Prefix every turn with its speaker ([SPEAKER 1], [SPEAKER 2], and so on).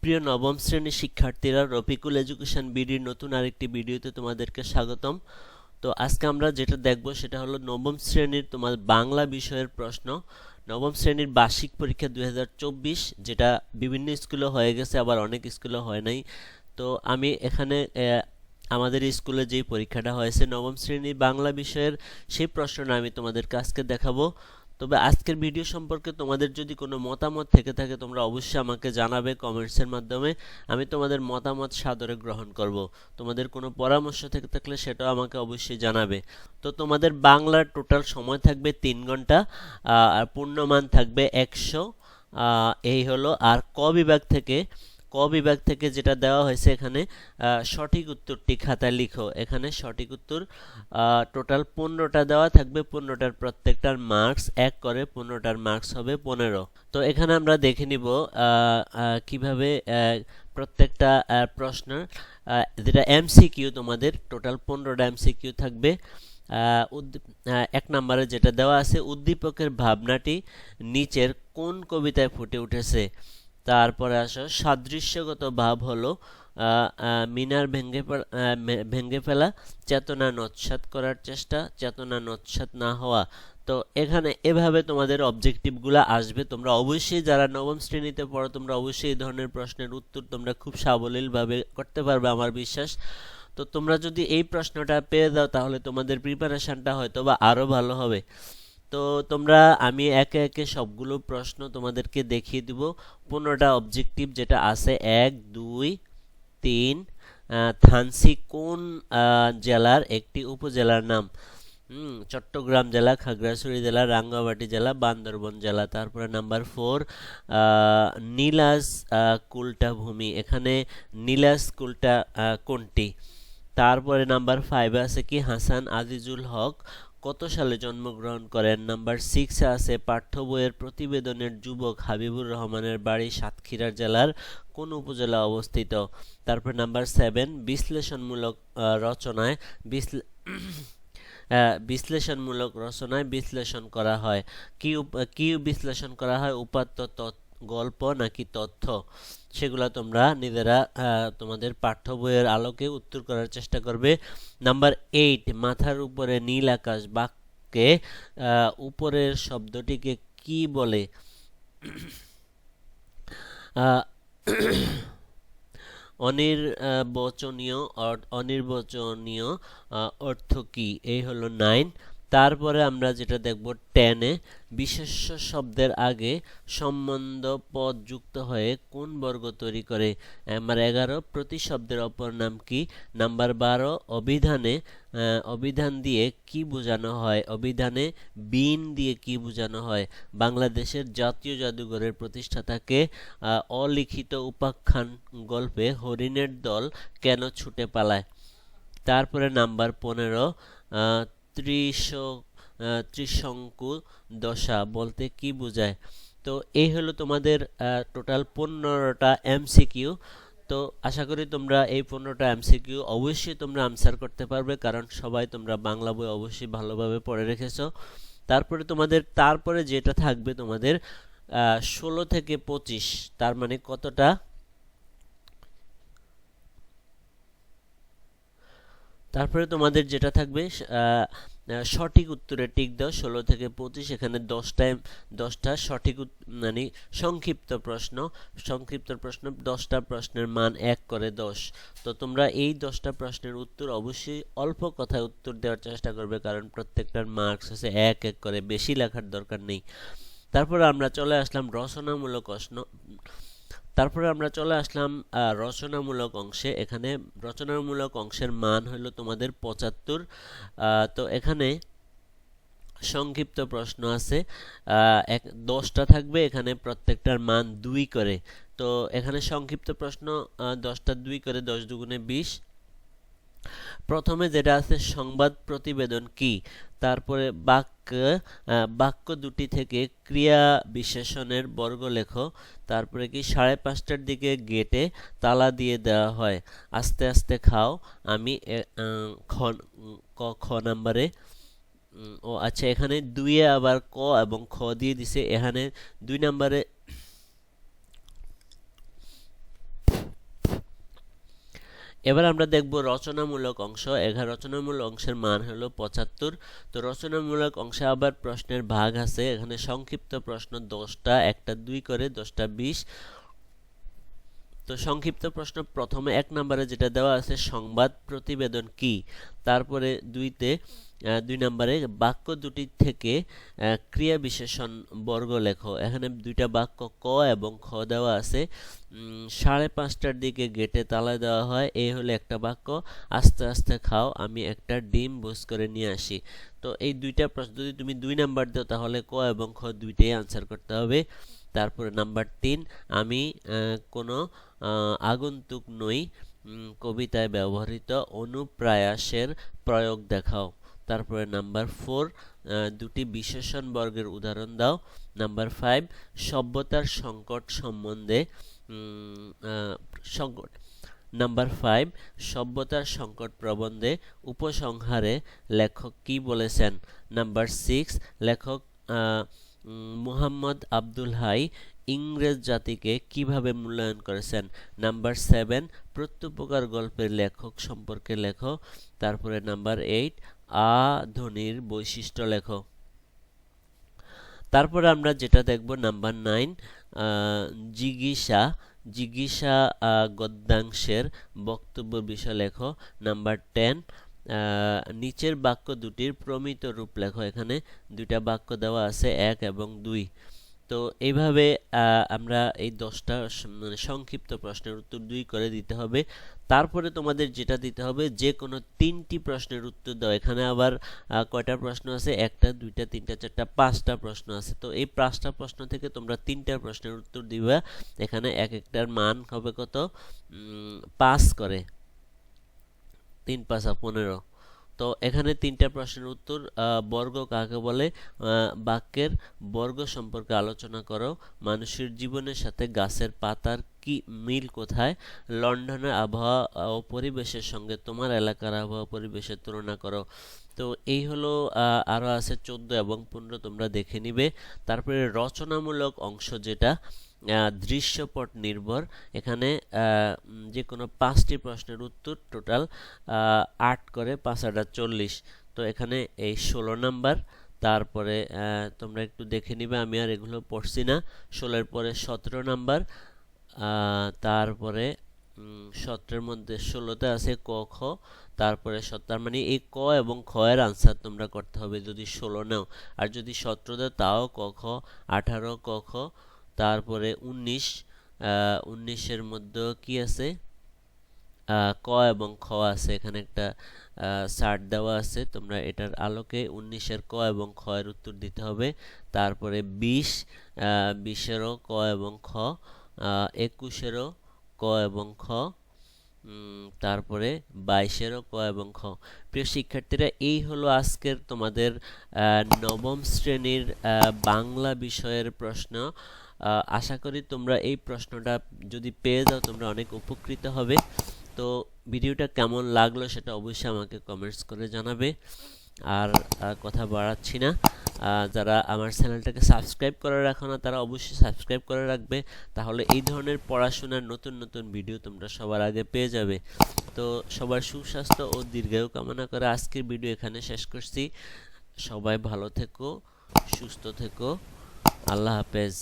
[SPEAKER 1] প্রিয় নবম শ্রেণীর শিক্ষার্থীরা, রফিকুল এডুকেশন বিডির নতুন আরেকটি ভিডিওতে তোমাদেরকে স্বাগতম। তো আজকে আমরা যেটা দেখব সেটা হলো নবম শ্রেণীর তোমার বাংলা বিষয়ের প্রশ্ন। নবম শ্রেণীর বার্ষিক পরীক্ষা 2024, যেটা বিভিন্ন স্কুলে হয়ে গেছে, আবার অনেক স্কুলে হয় নাই। তো আমি এখানে আমাদের স্কুলে যেই পরীক্ষাটা হয়েছে নবম শ্রেণীর বাংলা বিষয়ের, সেই প্রশ্নটা আমি তোমাদেরকে আজকে দেখাবো। তবে আজকের ভিডিও সম্পর্কে তোমাদের যদি কোনো মতামত থেকে থাকে তোমরা অবশ্যই আমাকে জানাবে কমেন্টসের মাধ্যমে। আমি তোমাদের মতামত সাদরে গ্রহণ করব। তোমাদের কোনো পরামর্শ থেকে থাকলে সেটাও আমাকে অবশ্যই জানাবে। তো তোমাদের বাংলার টোটাল সময় থাকবে 3 ঘন্টা, আর পূর্ণমান থাকবে 100। এই হলো। আর ক বিভাগ থেকে যেটা দেওয়া হয়েছে এখানে, সঠিক উত্তরটি খাতায় লিখো। এখানে সঠিক উত্তর টোটাল 15টা দেওয়া থাকবে। 15টার প্রত্যেকটার মার্কস 1 করে, 15টার মার্কস হবে 15। তো এখানে আমরা দেখে নিব কিভাবে প্রত্যেকটা প্রশ্নের, যেটা এমসিকিউ, তোমাদের টোটাল 15টা এমসিকিউ থাকবে। 1 নম্বরে যেটা দেওয়া আছে, উদ্দীপকের ভাবনাটি নিচের কোন কবিতায় ফুটে উঠেছে। তারপরে আসো, সাদৃশ্যগত ভাব হলো মিনার ভেঙে ফেলা, চেতনা নস্যাৎ করার চেষ্টা, চেতনা নস্যাৎ না হওয়া। তো এখানে এভাবে তোমাদের অবজেক্টিভগুলো আসবে। তোমরা অবশ্যই যারা নবম শ্রেণীতে পড়ো তোমরা অবশ্যই এই ধরনের প্রশ্নের উত্তর তোমরা খুব সাবলীলভাবে করতে পারবে, আমার বিশ্বাস। তো তোমরা যদি এই প্রশ্নটা পেয়ে যাও তাহলে তোমাদের প্রিপারেশনটা হয়তো বা আরো ভালো হবে। তো আমি একে একে সবগুলো প্রশ্ন তোমাদেরকে দেখিয়ে দিব। 15টা অবজেক্টিভ যেটা আছে, 1, 2, 3। থানসি কোন জেলার একটি উপজেলার নাম? চট্টগ্রাম জেলা, খাগড়াছড়ি জেলা, রাঙ্গামাটি জেলা, বান্দরবন জেলা। তারপরে নাম্বার 4, নীলাজ কুলটা ভূমি, এখানে নীলাজ কুলটা কোনটি? তারপরে নাম্বার 5 আছে কি, হাসান আজিজুল হক কত সালে জন্মগ্রহণ করেন? নাম্বার 6 আছে, পাঠ্য বইয়ের প্রতিবেদনের যুবক হাবিবুর রহমানের বাড়ি সাতক্ষীরা জেলার কোন উপজেলা অবস্থিত? তারপর নাম্বার 7, বিশ্লেষণমূলক রচনায় বিশ্লেষণমূলক রচনায় বিশ্লেষণ করা হয়। কি বিশ্লেষণ করা হয়? উপাত্ত, গল্প নাকি তথ্য? সেগুলো তোমরা নিজেরা তোমাদের পাঠ্য বইয়ের আলোকে উত্তর করার চেষ্টা করবে। নাম্বার 8, মাথার উপরে নীল আকাশ বাক্যে উপরের শব্দটিকে কি বলে? অনির্বচনীয় অর্থ কি? এই হলো 9। তারপরে আমরা যেটা দেখব 10-এ, বিশেষ্য শব্দের আগে সম্বন্ধ পদ যুক্ত হয়ে কোন বর্গ তৈরি করে? নাম্বার 11, প্রতিশব্দের অপর নাম কি? নাম্বার 12, অভিধান দিয়ে কি বোঝানো হয়? অভিধানে বিন দিয়ে কি বোঝানো হয়? বাংলাদেশের জাতীয় জাদুঘরের প্রতিষ্ঠাতাকে? অলিখিত উপাখ্যান গল্পে হরিণের দল কেন ছুটে পালায়? তারপরে নাম্বার 15, ত্রিশঙ্কু দশা বলতে কি বোঝায়? তো এই হলো তোমাদের টোটাল 15টা এমসিকিউ। তো আশা করি তোমরা এই 15টা এমসিকিউ অবশ্যই তোমরা আনসার করতে পারবে, কারণ সবাই তোমরা বাংলা বই অবশ্যই ভালোভাবে পড়ে রেখেছো। তারপরে যেটা থাকবে তোমাদের 16 থেকে 25, তার মানে কতটা? তারপরে তোমাদের যেটা থাকবে, সঠিক উত্তরে টিক দাও। 16 থেকে 25, এখানে 10টা সঠিক মানে সংক্ষিপ্ত প্রশ্ন 10টা প্রশ্নের মান 1 করে 10। তো তোমরা এই 10টা প্রশ্নের উত্তর অবশ্যই অল্প কথায় উত্তর দেওয়ার চেষ্টা করবে, কারণ প্রত্যেকটার মার্কস হচ্ছে 1 করে, বেশি লেখার দরকার নেই। তারপরে আমরা চলে আসলাম রচনামূলক অংশে। এখানে রচনামূলক অংশের মান হলো তোমাদের 75। তো এখানে সংক্ষিপ্ত প্রশ্ন আছে 10টা থাকবে, এখানে প্রত্যেকটার মান 2 করে। তো এখানে সংক্ষিপ্ত প্রশ্ন 10টা 2 করে, 10 দুগুণে 20। প্রথমে যেটা আছে, সংবাদ প্রতিবেদন কি? তারপরে বাক্য দুটি থেকে ক্রিয়া বিশেষণের বর্গ লেখো। তারপরে কি, 5:30টার দিকে গেটে তালা দিয়ে দেওয়া হয়। আস্তে আস্তে খাও আমি খ নাম্বারে। ও আচ্ছা, এখানে 2-এ আবার ক এবং খ দিয়ে দিছে। এখানে 2 নাম্বারে এবার আমরা দেখব রচনামূলক অংশ। রচনামূলক অংশের মান হলো 75। তো রচনামূলক অংশে আবার প্রশ্নের ভাগ আছে। এখানে সংক্ষিপ্ত প্রশ্ন 10টা, একটা 2 করে 10টা 20। তো সংক্ষিপ্ত প্রশ্ন প্রথমে 1 নম্বরে যেটা দেওয়া আছে সংবাদ প্রতিবেদন কি, তারপরে 2 নম্বরে বাক্য দুটি থেকে ক্রিয়া বিশেষণ বর্গ লেখো। এখানে 2টা বাক্য ক এবং খ দেওয়া আছে। 5:30টার দিকে গেটে তালা দেওয়া হয়, এই হলো একটা বাক্য। আস্তে আস্তে খাও, আমি একটা ডিম বুঝ করে নিয়ে আসি। তো এই 2টা প্রশ্ন যদি তুমি 2 নাম্বার দাও তাহলে ক এবং খ দুইটাই আনসার করতে হবে। তারপরে নাম্বার 3, আমি কোনো আগন্তুক নই, কবিতায় ব্যবহৃত অনুপ্রায়াসের প্রয়োগ দেখাও। তারপরে নাম্বার 4, দুটি বিশেষণ বর্গের উদাহরণ দাও। নাম্বার 5, সভ্যতার সংকট সম্বন্ধে সংকট। নাম্বার 5, সভ্যতার সংকট প্রবন্ধে উপসংহারে লেখক কি বলেছেন। নাম্বার 6, লেখক মুহাম্মদ আব্দুল হাই ইংরেজ জাতিকে কিভাবে মূল্যায়ন করেছেন। নাম্বার 7, প্রত্যুপকার গল্পের লেখক সম্পর্কে লেখো। তারপরে নাম্বার 8, আ ধ্বনির বৈশিষ্ট্য লেখো। তারপরে আমরা যেটা দেখব নাম্বার 9, জিজ্ঞাসা গদ্যাংশের বক্তব্য বিষয় লেখো। নাম্বার 10, নিচের বাক্য দুটির প্রমিত রূপ লেখো। এখানে 2টা বাক্য দেওয়া আছে 1 এবং 2। তো এইভাবে আমরা এই 10টা মানে সংক্ষিপ্ত প্রশ্নের উত্তর 2 করে দিতে হবে। তারপরে তোমাদের যেটা দিতে হবে যে কোনো 3টি প্রশ্নের উত্তর দাও। এখানে আবার কয়টা প্রশ্ন আছে, 1টা 2টা 3টা 4টা 5টা প্রশ্ন আছে। তো এই 5টা প্রশ্ন থেকে তোমরা 3টা প্রশ্নের উত্তর দিবা। এখানে এক একটার মান হবে কত, 5 করে, 3 5 15। তো এখানে 3টা প্রশ্নের উত্তর। বর্গ কাকে বলে, বাক্যের বর্গ সম্পর্কে আলোচনা করো। মানুষের জীবনের সাথে গাছের পাতার কি মিল কোথায়। লন্ডনের আবহাওয়া ও পরিবেশের সঙ্গে তোমার এলাকার আবহাওয়া পরিবেশের তুলনা করো। তো এই হলো, আরো আছে 14 এবং 15, তোমরা দেখে নিবে। তারপরে রচনামূলক অংশ যেটা দৃশ্যপট নির্ভর, এখানে যে কোনো 5টি প্রশ্নের উত্তর, টোটাল 8 করে 5 8 40। তো এখানে এই 16 নাম্বার। তারপরে তোমরা একটু দেখে নিবে, আমি আর এগুলো পড়ছি না। 16-এর পরে 17 নাম্বার। তারপরে 17-এর মধ্যে 16তে আছে ক খ। তারপরে তার মানে এই ক এবং খ এর আনসার তোমরা করতে হবে যদি 16 নাও। আর যদি 17 দাও তাও ক খ। 18 ক খ। তারপরে 19-এর মধ্যে কি আছে, ক এবং খ আছে। এখানে একটা চার্ট দেওয়া আছে, তোমরা এটার আলোকে 19-এর ক এবং খ এর উত্তর দিতে হবে। তারপরে 20-এরও ক এবং খ, 21-এরও ক এবং খ, তারপরে 22-এরও ক এবং খ। প্রিয় শিক্ষার্থীরা, এই হলো আজকের তোমাদের নবম শ্রেণীর বাংলা বিষয়ের প্রশ্ন। আশা করি তোমরা এই প্রশ্নটা যদি পেয়ে যাও তোমরা অনেক উপকৃত হবে। তো ভিডিওটা কেমন লাগলো সেটা অবশ্যই আমাকে কমেন্টস করে জানাবে। আর কথা বাড়াচ্ছি না, যারা আমার চ্যানেলটাকে সাবস্ক্রাইব করে রাখো না তারা অবশ্যই সাবস্ক্রাইব করে রাখবে, তাহলে এই ধরনের পড়াশোনার নতুন নতুন ভিডিও তোমরা সবার আগে পেয়ে যাবে। তো সবার সুস্বাস্থ্য ও দীর্ঘায়ু কামনা করে আজকের ভিডিও এখানে শেষ করছি। সবাই ভালো থেকো, সুস্থ থেকো, আল্লাহ হাফেজ।